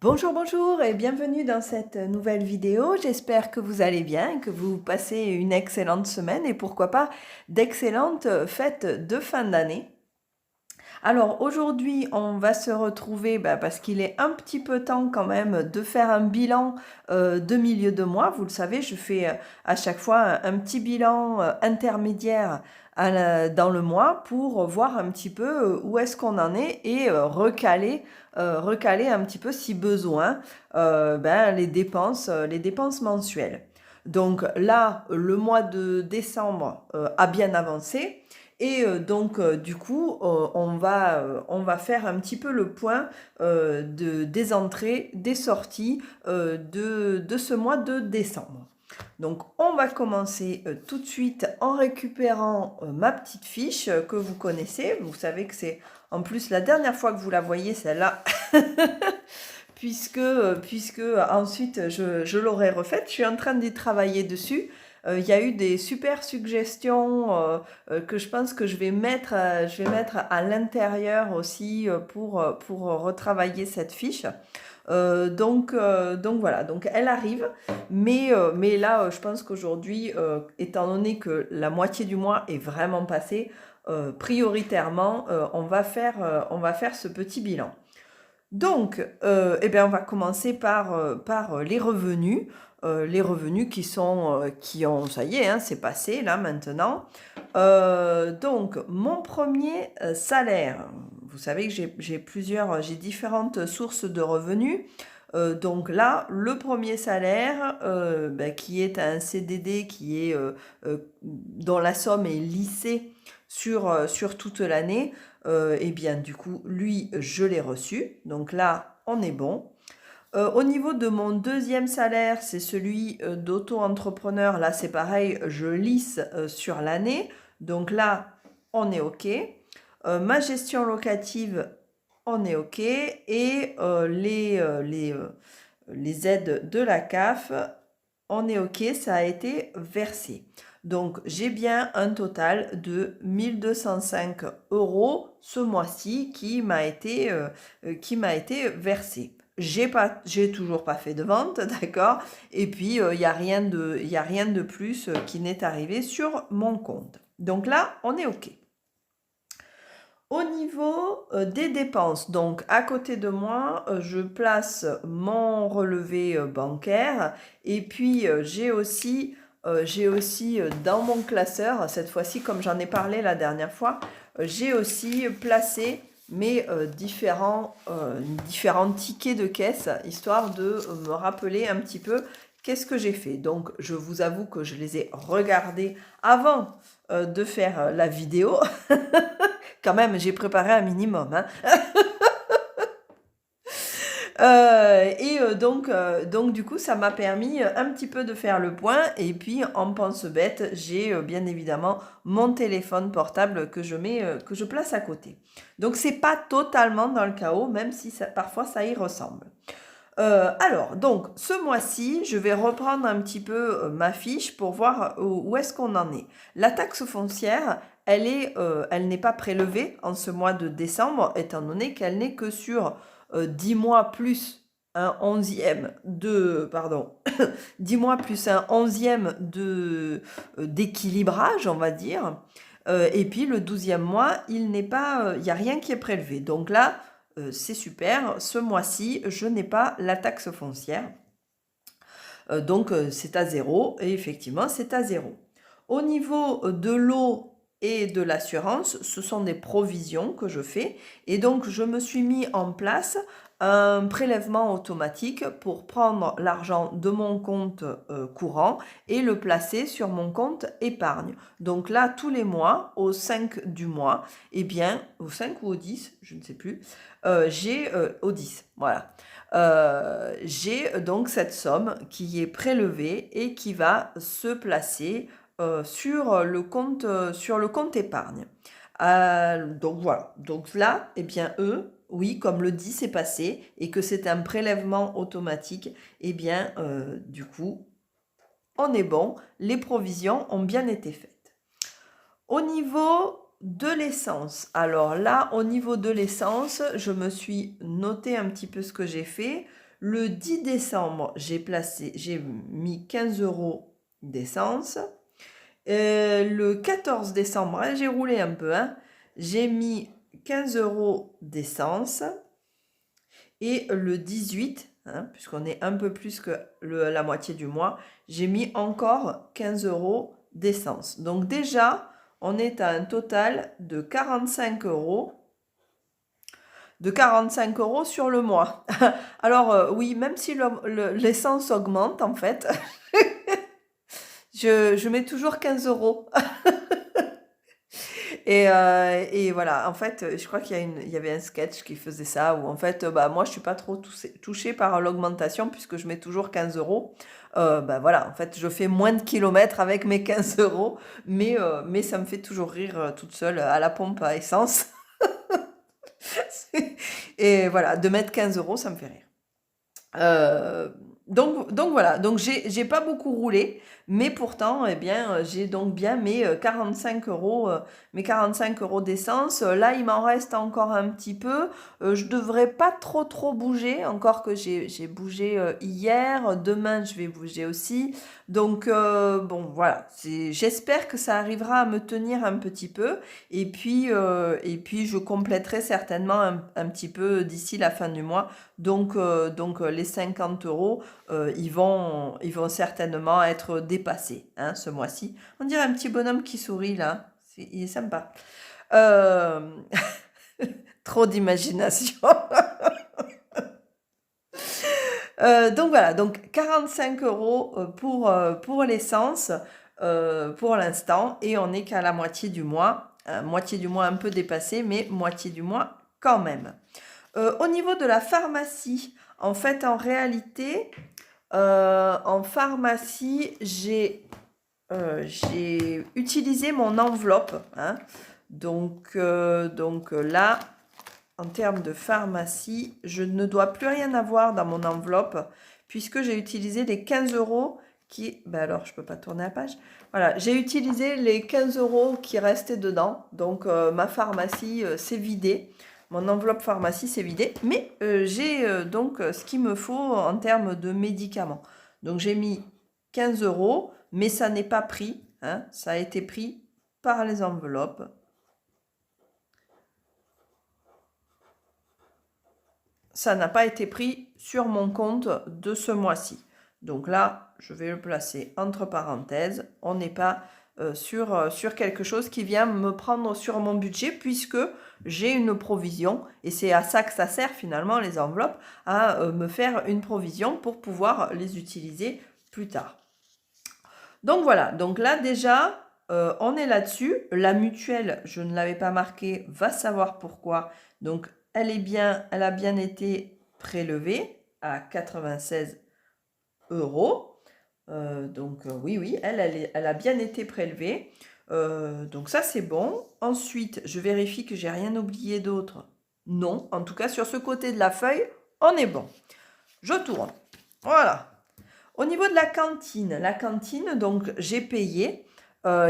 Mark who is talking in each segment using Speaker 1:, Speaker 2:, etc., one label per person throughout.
Speaker 1: Bonjour, bonjour et bienvenue dans cette nouvelle vidéo. J'espère que vous allez bien, que vous passez une excellente semaine et pourquoi pas d'excellentes fêtes de fin d'année. Alors aujourd'hui, on va se retrouver parce qu'il est un petit peu temps quand même de faire un bilan de milieu de mois. Vous le savez, je fais à chaque fois un petit bilan intermédiaire dans le mois pour voir un petit peu où est-ce qu'on en est et recaler un petit peu si besoin les dépenses mensuelles. Donc là, le mois de décembre a bien avancé. Et du coup, on va faire un petit peu le point des entrées, des sorties de ce mois de décembre. Donc, on va commencer tout de suite en récupérant ma petite fiche que vous connaissez. Vous savez que c'est en plus la dernière fois que vous la voyez, celle-là, puisque ensuite je l'aurai refaite. Je suis en train d'y travailler dessus. Il y a eu des super suggestions que je pense que je vais mettre à l'intérieur aussi pour retravailler cette fiche. Donc voilà, donc elle arrive, mais là je pense qu'aujourd'hui, étant donné que la moitié du mois est vraiment passée, prioritairement on va faire ce petit bilan. Donc, on va commencer par les revenus. Les revenus qui ont, ça y est, hein, c'est passé là maintenant. Donc, mon premier salaire, vous savez que j'ai différentes sources de revenus. Donc là, le premier salaire, qui est un CDD dont la somme est lissée sur toute l'année, du coup, lui, je l'ai reçu. Donc là, on est bon. Au niveau de mon deuxième salaire, c'est celui d'auto-entrepreneur. Là, c'est pareil, je lisse sur l'année. Donc là, on est OK. Ma gestion locative, on est OK. Et les aides de la CAF, on est OK, ça a été versé. Donc, j'ai bien un total de 1205 € ce mois-ci qui m'a été versé. J'ai toujours pas fait de vente, d'accord? Et puis, il n'y a rien de plus qui n'est arrivé sur mon compte. Donc là, on est OK. Au niveau des dépenses, donc à côté de moi, je place mon relevé bancaire et puis j'ai aussi dans mon classeur, cette fois-ci comme j'en ai parlé la dernière fois, j'ai aussi placé mes différents tickets de caisse, histoire de me rappeler un petit peu qu'est-ce que j'ai fait. Donc je vous avoue que je les ai regardés avant de faire la vidéo. Quand même, j'ai préparé un minimum, hein. Donc du coup, ça m'a permis un petit peu de faire le point. Et puis, en pense bête, j'ai bien évidemment mon téléphone portable que je place à côté. Donc, c'est pas totalement dans le chaos, même si parfois ça y ressemble. Alors, donc, ce mois-ci, je vais reprendre un petit peu ma fiche pour voir où est-ce qu'on en est. La taxe foncière, elle n'est pas prélevée en ce mois de décembre, étant donné qu'elle n'est que sur 10 mois plus un onzième de, pardon, 10 mois plus un onzième d'équilibrage, on va dire. Et puis le 12e mois, il n'y a rien qui est prélevé. Donc là, c'est super, ce mois-ci, je n'ai pas la taxe foncière. Donc c'est à zéro, et effectivement, c'est à zéro. Au niveau de l'eau et de l'assurance, ce sont des provisions que je fais. Et donc, je me suis mis en place un prélèvement automatique pour prendre l'argent de mon compte courant et le placer sur mon compte épargne. Donc là, tous les mois, au 5 du mois, au 5 ou au 10, je ne sais plus, au 10, voilà. J'ai donc cette somme qui est prélevée et qui va se placer sur le compte épargne. Donc voilà. Donc là, oui, comme le 10 est passé et que c'est un prélèvement automatique, du coup, on est bon. Les provisions ont bien été faites. Au niveau de l'essence, alors là, au niveau de l'essence, je me suis noté un petit peu ce que j'ai fait. Le 10 décembre, j'ai mis 15 euros d'essence. Le 14 décembre, hein, j'ai roulé un peu, hein, j'ai mis 15 euros d'essence. Et le 18, hein, puisqu'on est un peu plus que la moitié du mois, j'ai mis encore 15 euros d'essence. Donc déjà, on est à un total de 45 euros. De 45 euros sur le mois. Alors oui, même si l'essence augmente en fait, je mets toujours 15 euros. Et voilà, en fait, je crois il y avait un sketch qui faisait ça, où en fait, bah, moi, je suis pas trop touchée par l'augmentation, puisque je mets toujours 15 euros. Bah voilà, en fait, je fais moins de kilomètres avec mes 15 euros, mais ça me fait toujours rire toute seule à la pompe à essence. Et voilà, de mettre 15 euros, ça me fait rire. Donc voilà, donc j'ai pas beaucoup roulé, mais pourtant, eh bien, j'ai donc bien mes 45 euros, mes 45 euros d'essence. Là, il m'en reste encore un petit peu. Je devrais pas trop bouger, encore que j'ai bougé hier. Demain, je vais bouger aussi. Donc, bon, voilà. J'espère que ça arrivera à me tenir un petit peu. Et puis je compléterai certainement un petit peu d'ici la fin du mois. Donc les 50 euros, ils vont certainement être dépassés, hein, ce mois-ci. On dirait un petit bonhomme qui sourit là. Il est sympa. Euh, Trop d'imagination. Donc voilà, donc 45 euros pour l'essence pour l'instant. Et on n'est qu'à la moitié du mois. Moitié du mois un peu dépassé, mais moitié du mois quand même. Au niveau de la pharmacie, en fait, en réalité, en pharmacie, j'ai utilisé mon enveloppe, hein. Donc là, en termes de pharmacie, je ne dois plus rien avoir dans mon enveloppe, puisque j'ai utilisé les 15 euros qui... Ben alors, je ne peux pas tourner la page. Voilà, j'ai utilisé les 15 euros qui restaient dedans. Donc, ma pharmacie s'est vidée. Mon enveloppe pharmacie s'est vidée. Mais j'ai donc ce qu'il me faut en termes de médicaments. Donc, j'ai mis 15 euros, mais ça n'est pas pris, hein. Ça a été pris par les enveloppes. Ça n'a pas été pris sur mon compte de ce mois-ci. Donc là, je vais le placer entre parenthèses. On n'est pas sur quelque chose qui vient me prendre sur mon budget, puisque j'ai une provision. Et c'est à ça que ça sert finalement, les enveloppes, à me faire une provision pour pouvoir les utiliser plus tard. Donc voilà, donc là déjà, on est là-dessus. La mutuelle, je ne l'avais pas marquée, va savoir pourquoi. Donc elle a bien été prélevée à 96 euros. Oui, elle a bien été prélevée. Donc ça, c'est bon. Ensuite, je vérifie que j'ai rien oublié d'autre. Non, en tout cas, sur ce côté de la feuille, on est bon. Je tourne. Voilà. Au niveau de la cantine, donc j'ai payé.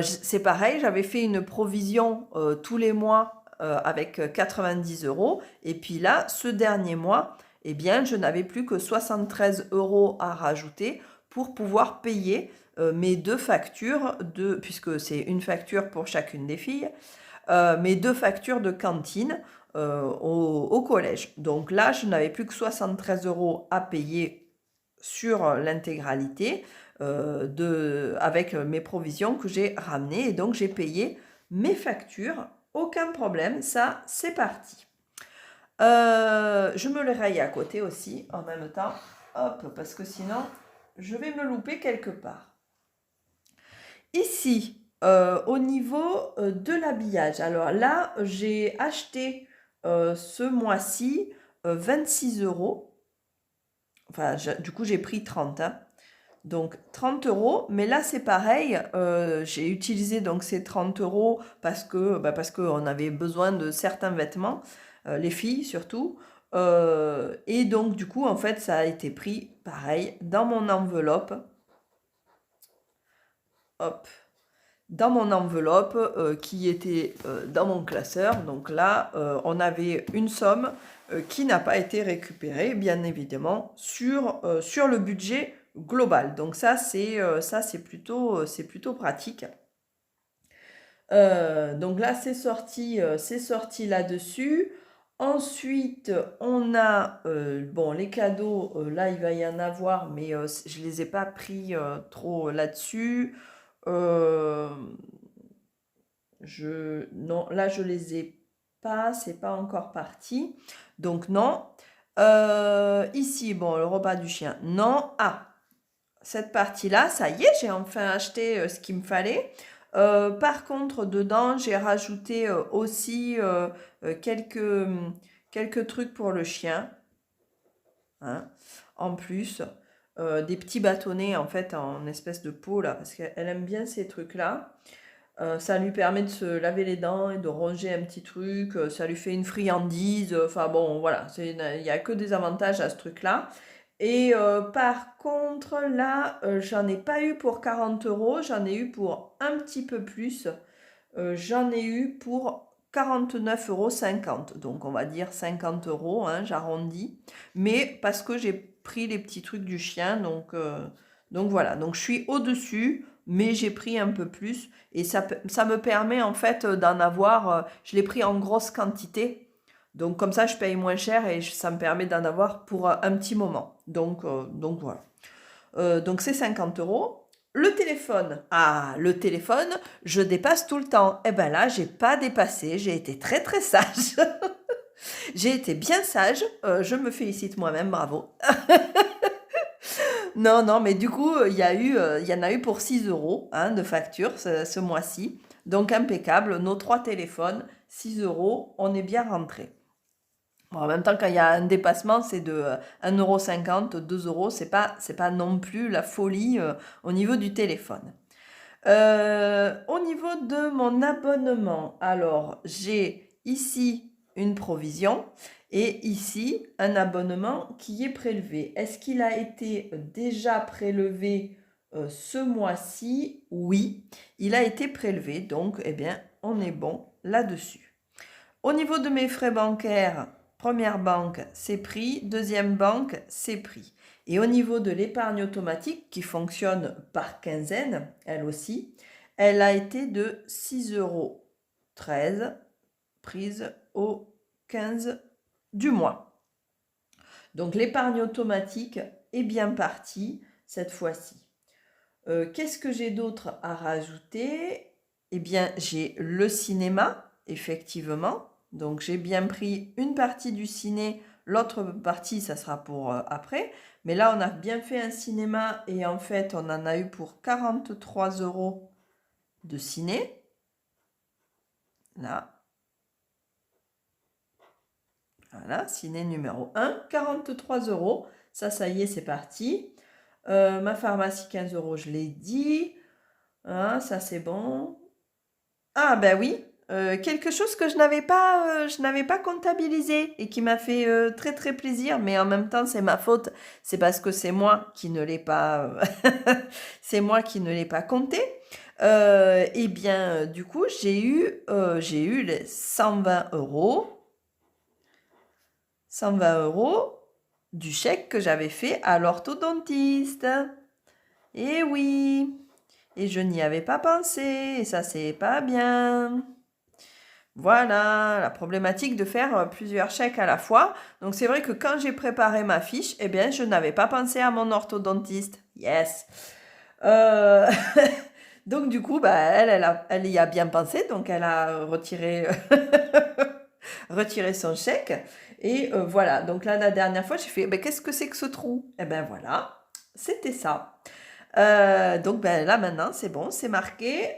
Speaker 1: C'est pareil, j'avais fait une provision tous les mois avec 90 euros. Et puis là, ce dernier mois, eh bien, je n'avais plus que 73 euros à rajouter pour pouvoir payer mes deux factures, puisque c'est une facture pour chacune des filles, mes deux factures de cantine au collège. Donc là, je n'avais plus que 73 euros à payer sur l'intégralité avec mes provisions que j'ai ramenées. Et donc, j'ai payé mes factures. Aucun problème, ça, c'est parti. Je me le raye à côté aussi, en même temps. Hop, parce que sinon, je vais me louper quelque part. Ici, au niveau de l'habillage. Alors là, j'ai acheté ce mois-ci 26 euros. Enfin, du coup, j'ai pris 30, hein. Donc 30 euros, mais là c'est pareil, j'ai utilisé donc ces 30 euros parce qu'on avait besoin de certains vêtements, les filles surtout, et donc du coup en fait ça a été pris pareil dans mon enveloppe. Hop, dans mon enveloppe qui était dans mon classeur. Donc là, on avait une somme qui n'a pas été récupérée, bien évidemment, sur le budget global. Donc ça, c'est plutôt pratique. Donc là, c'est sorti là-dessus. Ensuite, on a, bon, les cadeaux, là, il va y en avoir, mais je ne les ai pas pris trop là-dessus. Euh, non, là, je les ai pas, c'est pas encore parti. Donc, non. Ici, bon, le repas du chien, non. Ah, cette partie-là, ça y est, j'ai enfin acheté ce qu'il me fallait. Par contre, dedans, j'ai rajouté aussi quelques trucs pour le chien, hein, en plus. Des petits bâtonnets, en fait, en espèce de pot, là, parce qu'elle aime bien ces trucs-là. Ça lui permet de se laver les dents et de ronger un petit truc. Ça lui fait une friandise. Enfin bon, voilà, il n'y a que des avantages à ce truc-là. Et par contre, là, j'en ai pas eu pour 40 euros, j'en ai eu pour un petit peu plus. J'en ai eu pour 49,50 €. Donc, on va dire 50 euros, hein, j'arrondis. Mais parce que j'ai pris les petits trucs du chien, donc voilà. Donc, je suis au-dessus, mais j'ai pris un peu plus. Et ça me permet en fait d'en avoir, je l'ai pris en grosse quantité. Donc, comme ça, je paye moins cher et ça me permet d'en avoir pour un petit moment. Donc voilà. Donc c'est 50 euros. Le téléphone, le téléphone, je dépasse tout le temps. Eh ben là, j'ai pas dépassé, j'ai été très très sage. J'ai été bien sage, je me félicite moi-même, bravo. Non, non, mais du coup, il y en a eu pour 6 euros hein, de facture ce mois-ci. Donc impeccable, nos 3 téléphones, 6 euros, on est bien rentré. Bon, en même temps, quand il y a un dépassement, c'est de 1,50 €, 2 euros. C'est pas non plus la folie au niveau du téléphone. Au niveau de mon abonnement, alors j'ai ici une provision et ici un abonnement qui est prélevé. Est-ce qu'il a été déjà prélevé ce mois-ci? Oui, il a été prélevé, donc eh bien, on est bon là-dessus. Au niveau de mes frais bancaires, première banque, c'est pris. Deuxième banque, c'est pris. Et au niveau de l'épargne automatique, qui fonctionne par quinzaine, elle aussi, elle a été de 6,13 € prise au 15 du mois. Donc l'épargne automatique est bien partie cette fois-ci. Qu'est-ce que j'ai d'autre à rajouter? Eh bien, j'ai le cinéma, effectivement. Donc, j'ai bien pris une partie du ciné, l'autre partie, ça sera pour après. Mais là, on a bien fait un cinéma et en fait, on en a eu pour 43 € de ciné. Là. Voilà, ciné numéro 1, 43 €. Ça y est, c'est parti. Ma pharmacie, 15 €, je l'ai dit. Hein, ça, c'est bon. Ah ben oui, quelque chose que je n'avais pas comptabilisé et qui m'a fait très très plaisir, mais en même temps c'est ma faute, c'est parce que c'est moi qui ne l'ai pas, c'est moi qui ne l'ai pas compté. Eh bien, du coup, j'ai eu les 120 € du chèque que j'avais fait à l'orthodontiste. Eh oui, et je n'y avais pas pensé, et ça c'est pas bien. Voilà, la problématique de faire plusieurs chèques à la fois. Donc c'est vrai que quand j'ai préparé ma fiche, eh bien je n'avais pas pensé à mon orthodontiste. Yes. Euh, Donc du coup, bah, elle y a bien pensé, donc elle a retiré, retiré son chèque. Et voilà, donc là la dernière fois, j'ai fait, ben, qu'est-ce que c'est que ce trou? Eh ben voilà, c'était ça. Donc ben, là maintenant c'est bon, c'est marqué.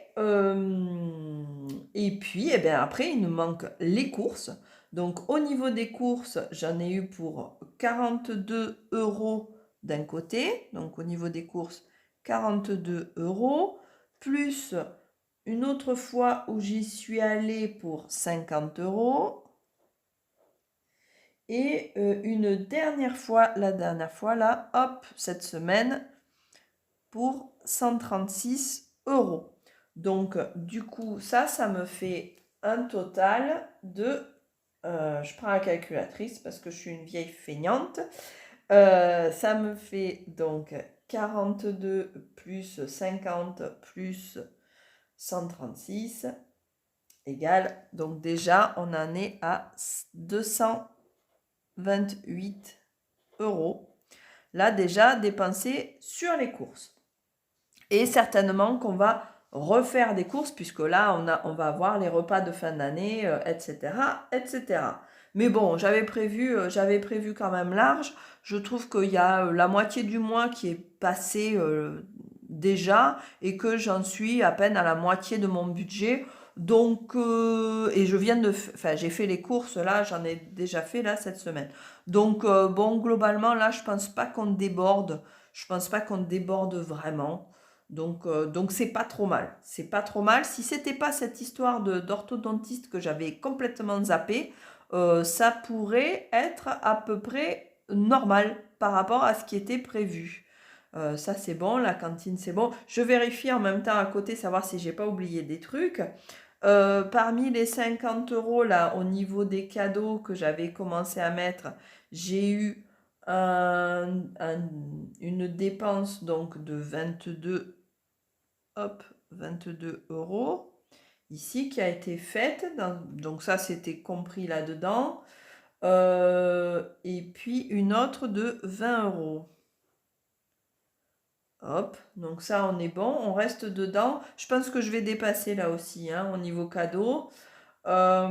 Speaker 1: Et puis eh ben, après il nous manque les courses. Donc au niveau des courses, j'en ai eu pour 42 € d'un côté. Donc au niveau des courses, 42 € plus une autre fois où j'y suis allée pour 50 € et une dernière fois, la dernière fois là, hop, cette semaine pour 136 €. Donc, du coup, ça me fait un total de... je prends la calculatrice parce que je suis une vieille feignante. Ça me fait donc 42 plus 50 plus 136 égale... Donc déjà, on en est à 228 euros. Là, déjà, dépensé sur les courses. Et certainement qu'on va refaire des courses, puisque là, on va avoir les repas de fin d'année, etc., etc. Mais bon, j'avais prévu quand même large. Je trouve qu'il y a la moitié du mois qui est passé déjà et que j'en suis à peine à la moitié de mon budget. Donc, et je viens de... Enfin, j'ai fait les courses, là, j'en ai déjà fait, là, cette semaine. Donc, bon, globalement, là, je pense pas qu'on déborde. Je pense pas qu'on déborde vraiment. Donc c'est pas trop mal. C'est pas trop mal. Si c'était pas cette histoire d'orthodontiste que j'avais complètement zappé, ça pourrait être à peu près normal par rapport à ce qui était prévu. Ça c'est bon, la cantine c'est bon. Je vérifie en même temps à côté savoir si j'ai pas oublié des trucs. Parmi les 50 euros là au niveau des cadeaux que j'avais commencé à mettre, j'ai eu une dépense donc de 22 euros ici qui a été faite. Donc ça, c'était compris là-dedans. Et puis une autre de 20 euros. Hop, donc ça, on est bon. On reste dedans. Je pense que je vais dépasser là aussi, hein, au niveau cadeau. Ça,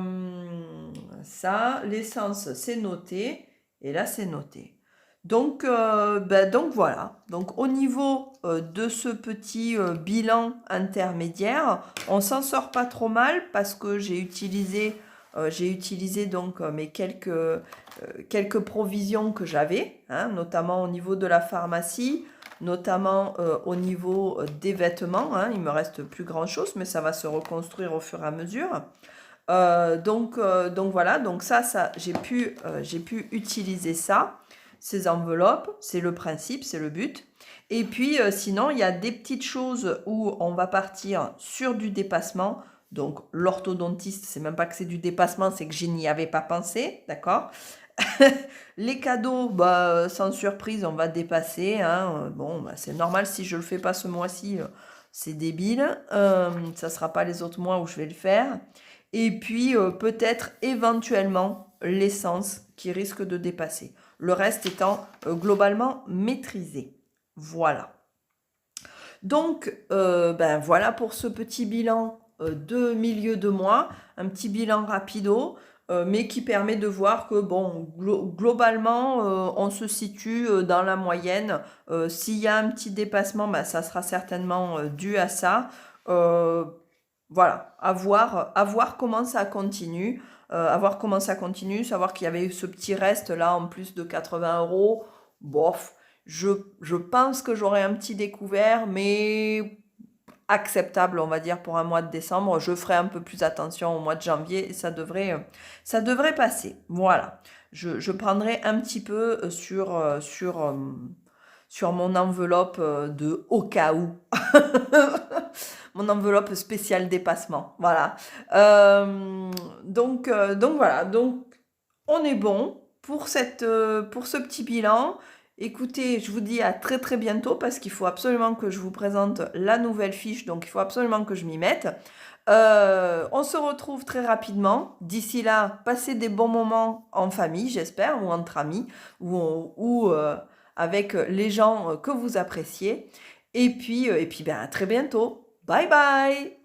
Speaker 1: l'essence, c'est noté. Et là, c'est noté. Donc voilà. Donc au niveau de ce petit bilan intermédiaire, on s'en sort pas trop mal parce que j'ai utilisé donc mes quelques provisions que j'avais, hein, notamment au niveau de la pharmacie, notamment au niveau des vêtements, hein. Il me reste plus grand chose, mais ça va se reconstruire au fur et à mesure. Donc voilà, donc ça j'ai pu utiliser ça, ces enveloppes, c'est le principe, c'est le but. Et puis sinon, il y a des petites choses où on va partir sur du dépassement. Donc l'orthodontiste, c'est même pas que c'est du dépassement, c'est que je n'y avais pas pensé, d'accord? Les cadeaux, bah, sans surprise, on va dépasser, hein. Bon, bah, c'est normal si je le fais pas ce mois-ci, c'est débile. Ça sera pas les autres mois où je vais le faire. Et puis peut-être éventuellement l'essence qui risque de dépasser. Le reste étant globalement maîtrisé. Voilà. Donc, ben voilà pour ce petit bilan de milieu de mois, un petit bilan rapido, mais qui permet de voir que, bon, globalement, on se situe dans la moyenne. S'il y a un petit dépassement, ben, ça sera certainement dû à ça. Voilà, à voir comment ça continue. À voir comment ça continue, savoir qu'il y avait ce petit reste là en plus de 80 euros. Bof, je pense que j'aurai un petit découvert, mais acceptable, on va dire, pour un mois de décembre. Je ferai un peu plus attention au mois de janvier et ça devrait passer. Voilà, je prendrai un petit peu sur mon enveloppe de au cas où. Mon enveloppe spéciale dépassement. Voilà. Donc voilà. Donc on est bon pour pour ce petit bilan. Écoutez, je vous dis à très très bientôt parce qu'il faut absolument que je vous présente la nouvelle fiche. Donc il faut absolument que je m'y mette. On se retrouve très rapidement. D'ici là, passez des bons moments en famille, j'espère, ou entre amis, ou avec les gens que vous appréciez. Et puis ben, à très bientôt. Bye bye!